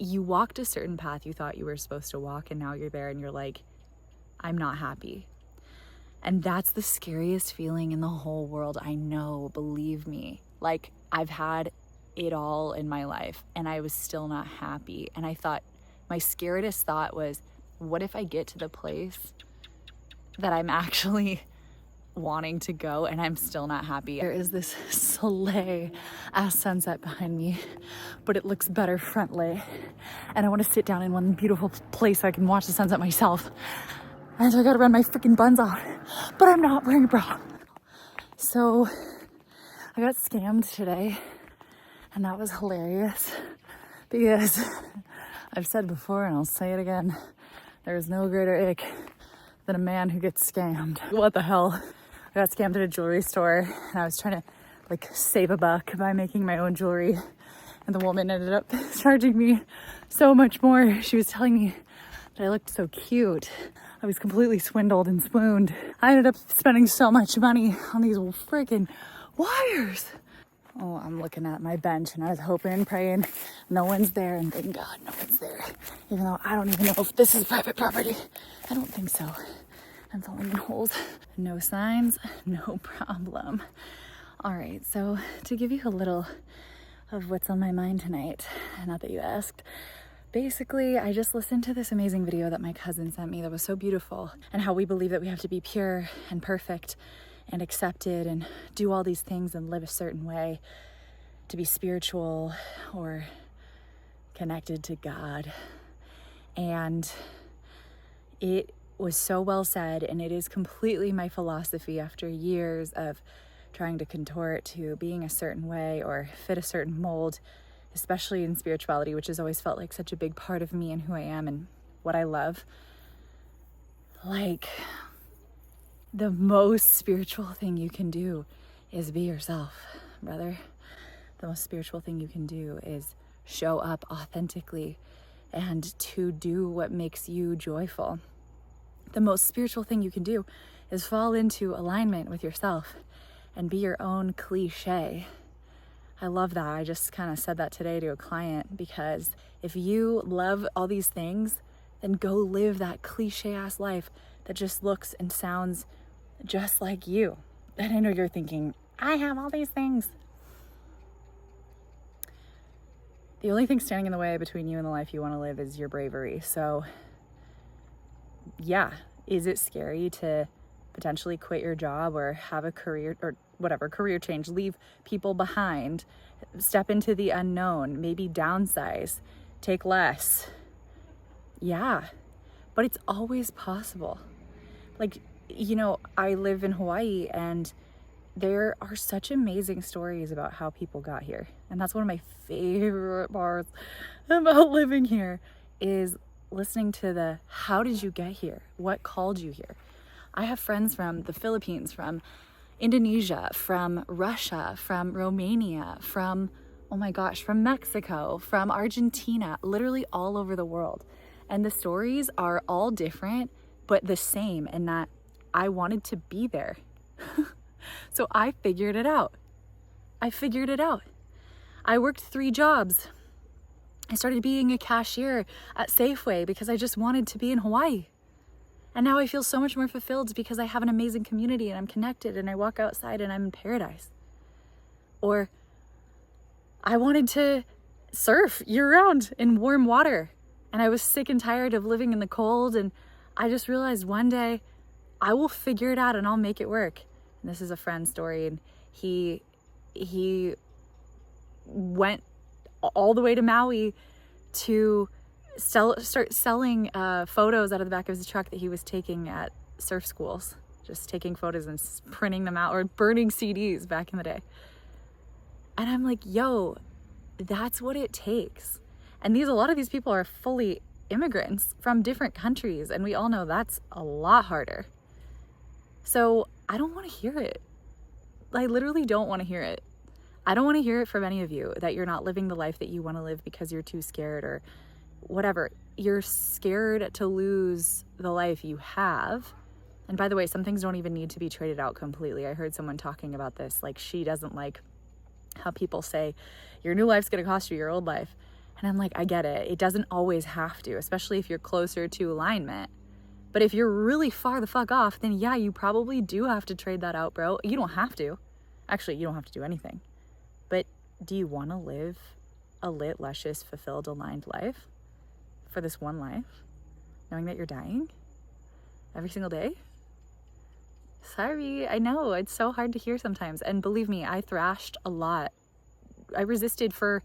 you walked a certain path you thought you were supposed to walk, and now you're there and you're like, I'm not happy. And that's the scariest feeling in the whole world. I know, believe me. Like, I've had it all in my life and I was still not happy. And I thought, my scaredest thought was, what if I get to the place that I'm actually wanting to go and I'm still not happy? There is this slay ass sunset behind me, but it looks better front lay. And I want to sit down in one beautiful place so I can watch the sunset myself. And so I gotta run my freaking buns out, but I'm not wearing a bra. So I got scammed today, and that was hilarious because I've said before and I'll say it again, there's no greater ick than a man who gets scammed. What the hell? I got scammed at a jewelry store and I was trying to like save a buck by making my own jewelry, and the woman ended up charging me so much more. She was telling me that I looked so cute. I was completely swindled and swooned. I ended up spending so much money on these freaking wires. Oh, I'm looking at my bench and I was hoping and praying no one's there, and thank God no one's there. Even though I don't even know if this is private property. I don't think so. I'm falling in holes. No signs, no problem. All right, so to give you a little of what's on my mind tonight, not that you asked, basically, I just listened to this amazing video that my cousin sent me that was so beautiful, and how we believe that we have to be pure and perfect and accepted and do all these things and live a certain way to be spiritual or connected to God. And it was so well said, and it is completely my philosophy after years of trying to contort to being a certain way or fit a certain mold, especially in spirituality, which has always felt like such a big part of me and who I am and what I love. Like, the most spiritual thing you can do is be yourself, brother. The most spiritual thing you can do is show up authentically and to do what makes you joyful. The most spiritual thing you can do is fall into alignment with yourself and be your own cliche. I love that. I just kind of said that today to a client, because if you love all these things, then go live that cliche ass life that just looks and sounds just like you. And I know you're thinking, I have all these things. The only thing standing in the way between you and the life you want to live is your bravery. So yeah, is it scary to potentially quit your job or have a career or whatever, career change, leave people behind, step into the unknown, maybe downsize, take less? Yeah, but it's always possible. Like, you know, I live in Hawaii and there are such amazing stories about how people got here. And that's one of my favorite parts about living here, is listening to the, how did you get here? What called you here? I have friends from the Philippines, from Indonesia, from Russia, from Romania, from, oh my gosh, from Mexico, from Argentina, literally all over the world. And the stories are all different, but the same, in that I wanted to be there. So I figured it out. I worked 3 jobs. I started being a cashier at Safeway because I just wanted to be in Hawaii. And now I feel so much more fulfilled because I have an amazing community and I'm connected and I walk outside and I'm in paradise. Or I wanted to surf year-round in warm water and I was sick and tired of living in the cold, and I just realized one day I will figure it out and I'll make it work. And this is a friend's story, and he went all the way to Maui to start selling photos out of the back of his truck that he was taking at surf schools, just taking photos and printing them out, or burning CDs back in the day. And I'm like, yo, that's what it takes. And a lot of these people are fully immigrants from different countries, and we all know that's a lot harder. So I don't want to hear it. I literally don't want to hear it. I don't want to hear it from any of you that you're not living the life that you want to live because you're too scared or whatever. You're scared to lose the life you have. And by the way, some things don't even need to be traded out completely. I heard someone talking about this, like she doesn't like how people say your new life's going to cost you your old life. And I'm like, I get it. It doesn't always have to, especially if you're closer to alignment. But if you're really far the fuck off, then yeah, you probably do have to trade that out, bro. You don't have to. Actually, you don't have to do anything. But do you want to live a lit, luscious, fulfilled, aligned life for this one life, knowing that you're dying every single day? Sorry, I know it's so hard to hear sometimes. And believe me, I thrashed a lot. I resisted for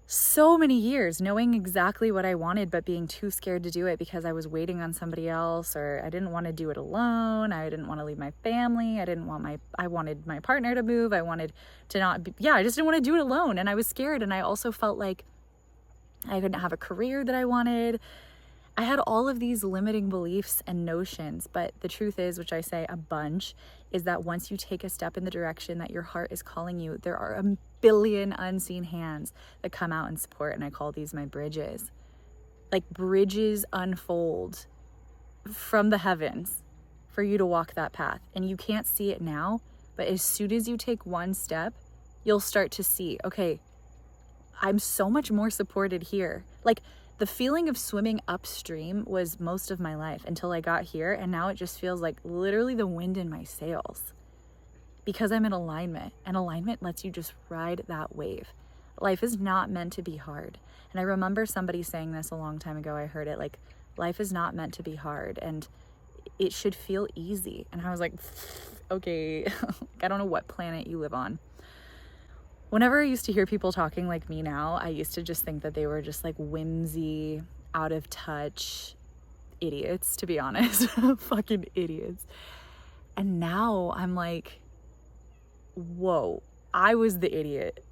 so many years, knowing exactly what I wanted, but being too scared to do it because I was waiting on somebody else, or I didn't want to do it alone. I didn't want to leave my family. I wanted my partner to move. I wanted to not be, I just didn't want to do it alone. And I was scared. And I also felt like I couldn't have a career that I wanted. I had all of these limiting beliefs and notions, but the truth is, which I say a bunch, is that once you take a step in the direction that your heart is calling you, there are a billion unseen hands that come out and support, and I call these my bridges. Like bridges unfold from the heavens for you to walk that path, and you can't see it now, but as soon as you take one step, you'll start to see, okay, I'm so much more supported here. Like, the feeling of swimming upstream was most of my life until I got here, and now it just feels like literally the wind in my sails because I'm in alignment, and alignment lets you just ride that wave. Life is not meant to be hard. And I remember somebody saying this a long time ago. I heard it like, life is not meant to be hard and it should feel easy. And I was like, okay, I don't know what planet you live on. Whenever I used to hear people talking like me now, I used to just think that they were just like whimsy, out of touch idiots, to be honest. Fucking idiots. And now I'm like, whoa, I was the idiot.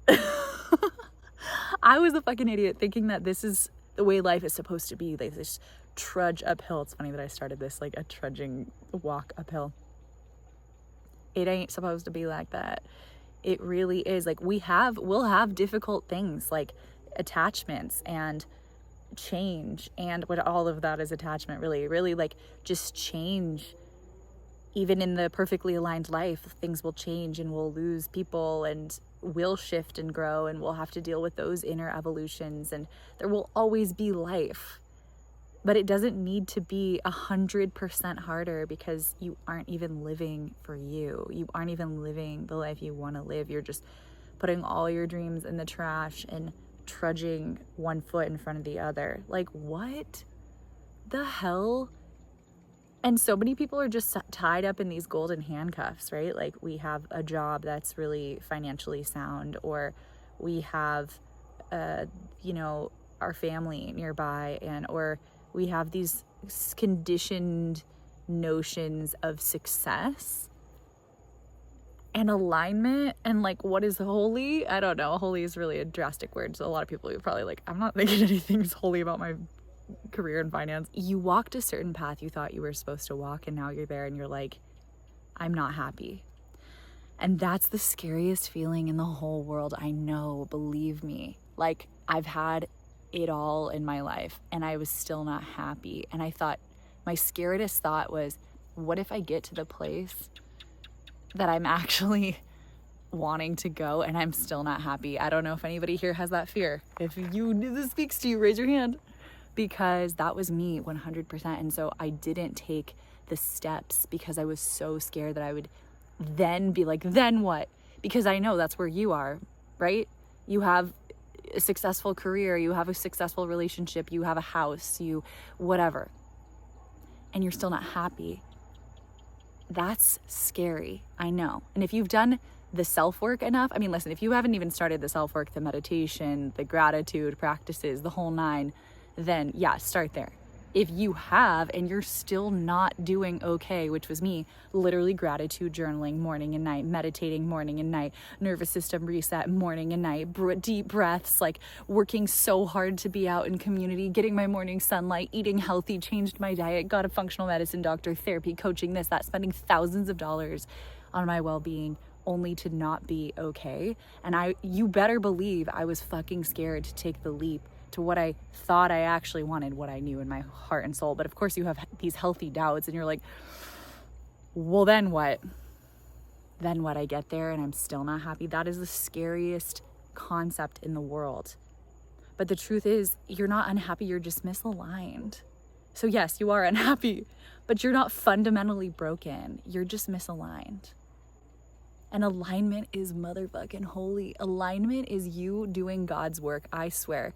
I was the fucking idiot thinking that this is the way life is supposed to be. They just trudge uphill. It's funny that I started this like a trudging walk uphill. It ain't supposed to be like that. It really is. Like we'll have difficult things like attachments and change, and what all of that is attachment, really like just change. Even in the perfectly aligned life, things will change and we'll lose people and we'll shift and grow, and we'll have to deal with those inner evolutions, and there will always be life. But it doesn't need to be 100% harder because you aren't even living for you. You aren't even living the life you want to live. You're just putting all your dreams in the trash and trudging one foot in front of the other. Like, what the hell? And so many people are just tied up in these golden handcuffs, right? Like we have a job that's really financially sound, or we have, our family nearby, or we have these conditioned notions of success and alignment and like what is holy. I don't know. Holy is really a drastic word. So a lot of people are probably like, I'm not thinking anything's holy about my career and finance. You walked a certain path you thought you were supposed to walk, and now you're there and you're like, I'm not happy. And that's the scariest feeling in the whole world. I know, believe me. Like I've had it all in my life and I was still not happy. And I thought, my scaredest thought was, what if I get to the place that I'm actually wanting to go and I'm still not happy? I don't know if anybody here has that fear. If this speaks to you, raise your hand. Because that was me 100%. And so I didn't take the steps because I was so scared that I would then be like, then what? Because I know that's where you are, right? You have a successful career, you have a successful relationship, you have a house, you whatever, and you're still not happy. That's scary, I know. And if you've done the self-work enough, I mean, listen, if you haven't even started the self-work, the meditation, the gratitude practices, the whole nine, then yeah, start there. If you have and you're still not doing okay, which was me, literally gratitude journaling morning and night, meditating morning and night, nervous system reset morning and night, deep breaths, like working so hard to be out in community, getting my morning sunlight, eating healthy, changed my diet, got a functional medicine doctor, therapy, coaching, this, that, spending thousands of dollars on my well-being only to not be okay. And you better believe I was fucking scared to take the leap to what I thought I actually wanted, what I knew in my heart and soul. But of course you have these healthy doubts and you're like, well, then what? Then what? I get there and I'm still not happy. That is the scariest concept in the world. But the truth is, you're not unhappy, you're just misaligned. So yes, you are unhappy, but you're not fundamentally broken. You're just misaligned. And alignment is motherfucking holy. Alignment is you doing God's work, I swear.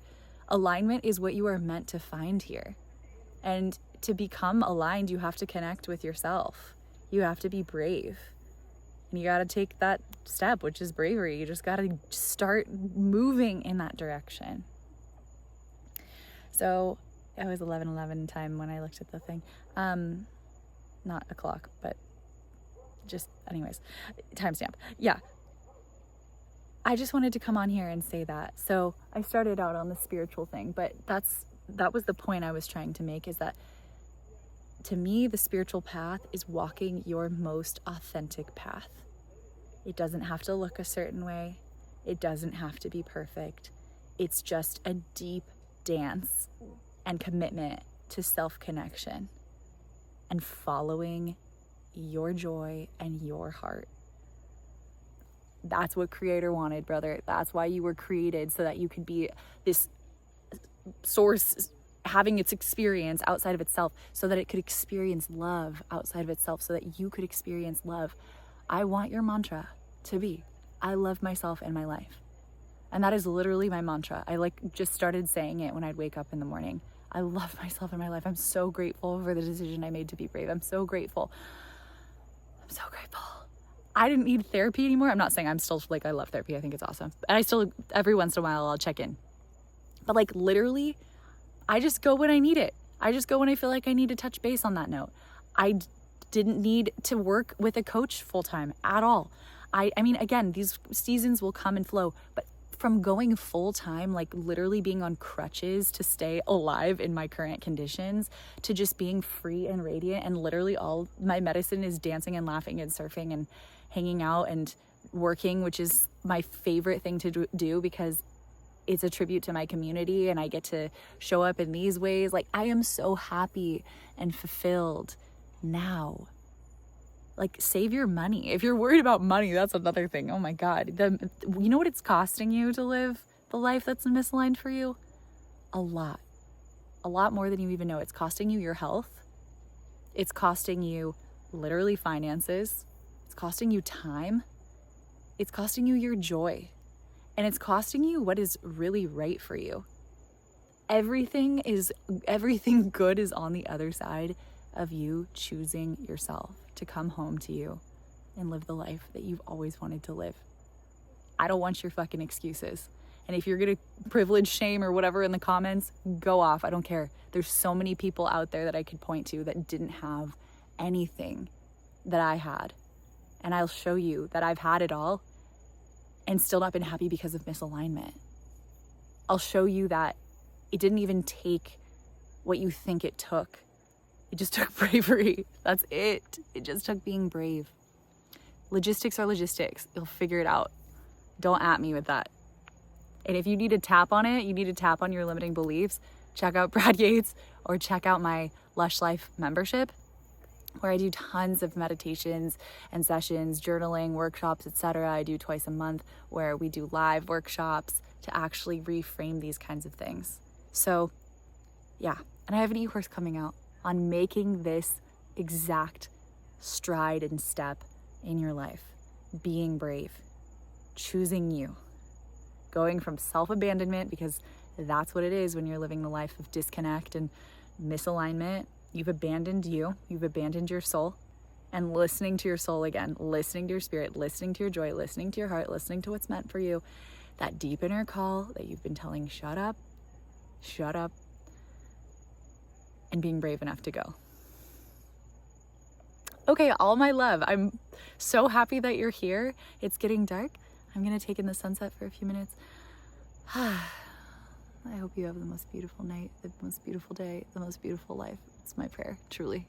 Alignment is what you are meant to find here. And to become aligned, you have to connect with yourself. You have to be brave. And you got to take that step, which is bravery. You just got to start moving in that direction. So it was 11:11 time when I looked at the thing. Not a clock, but just anyways, timestamp. Yeah. I just wanted to come on here and say that. So I started out on the spiritual thing, but that was the point I was trying to make, is that to me, the spiritual path is walking your most authentic path. It doesn't have to look a certain way. It doesn't have to be perfect. It's just a deep dance and commitment to self-connection and following your joy and your heart. That's what Creator wanted, brother. That's why you were created, so that you could be this source having its experience outside of itself, so that it could experience love outside of itself, so that you could experience love. I want your mantra to be, I love myself in my life. And that is literally my mantra. I just started saying it when I'd wake up in the morning. I love myself in my life. I'm so grateful for the decision I made to be brave. I'm so grateful. I'm so grateful. I didn't need therapy anymore. I'm not saying I'm still I love therapy. I think it's awesome. And I still, every once in a while, I'll check in. But literally, I just go when I need it. I just go when I feel like I need to touch base on that note. I didn't need to work with a coach full time at all. I mean, again, these seasons will come and flow, but from going full time, literally being on crutches to stay alive in my current conditions, to just being free and radiant, and literally all my medicine is dancing and laughing and surfing and hanging out and working, which is my favorite thing to do because it's a tribute to my community and I get to show up in these ways. I am so happy and fulfilled now. Save your money. If you're worried about money, that's another thing. Oh my God. You know what it's costing you to live the life that's misaligned for you? A lot more than you even know. It's costing you your health. It's costing you literally finances. It's costing you time. It's costing you your joy. And it's costing you what is really right for you. Everything good is on the other side of you choosing yourself to come home to you and live the life that you've always wanted to live. I don't want your fucking excuses. And if you're gonna privilege, shame, or whatever in the comments, go off. I don't care. There's so many people out there that I could point to that didn't have anything that I had. And I'll show you that I've had it all and still not been happy because of misalignment. I'll show you that it didn't even take what you think it took. It just took bravery. That's it. It just took being brave. Logistics are logistics. You'll figure it out. Don't at me with that. And if you need to tap on it, you need to tap on your limiting beliefs, check out Brad Yates or check out my Lush Life membership, where I do tons of meditations and sessions, journaling, workshops, etc. I do twice a month where we do live workshops to actually reframe these kinds of things. So yeah, and I have an e-course coming out on making this exact stride and step in your life. Being brave, choosing you, going from self-abandonment, because that's what it is when you're living the life of disconnect and misalignment. You've abandoned you, you've abandoned your soul, and listening to your soul again, listening to your spirit, listening to your joy, listening to your heart, listening to what's meant for you, that deep inner call that you've been telling, shut up, and being brave enough to go. Okay, all my love. I'm so happy that you're here. It's getting dark. I'm gonna take in the sunset for a few minutes. I hope you have the most beautiful night, the most beautiful day, the most beautiful life. It's my prayer, truly.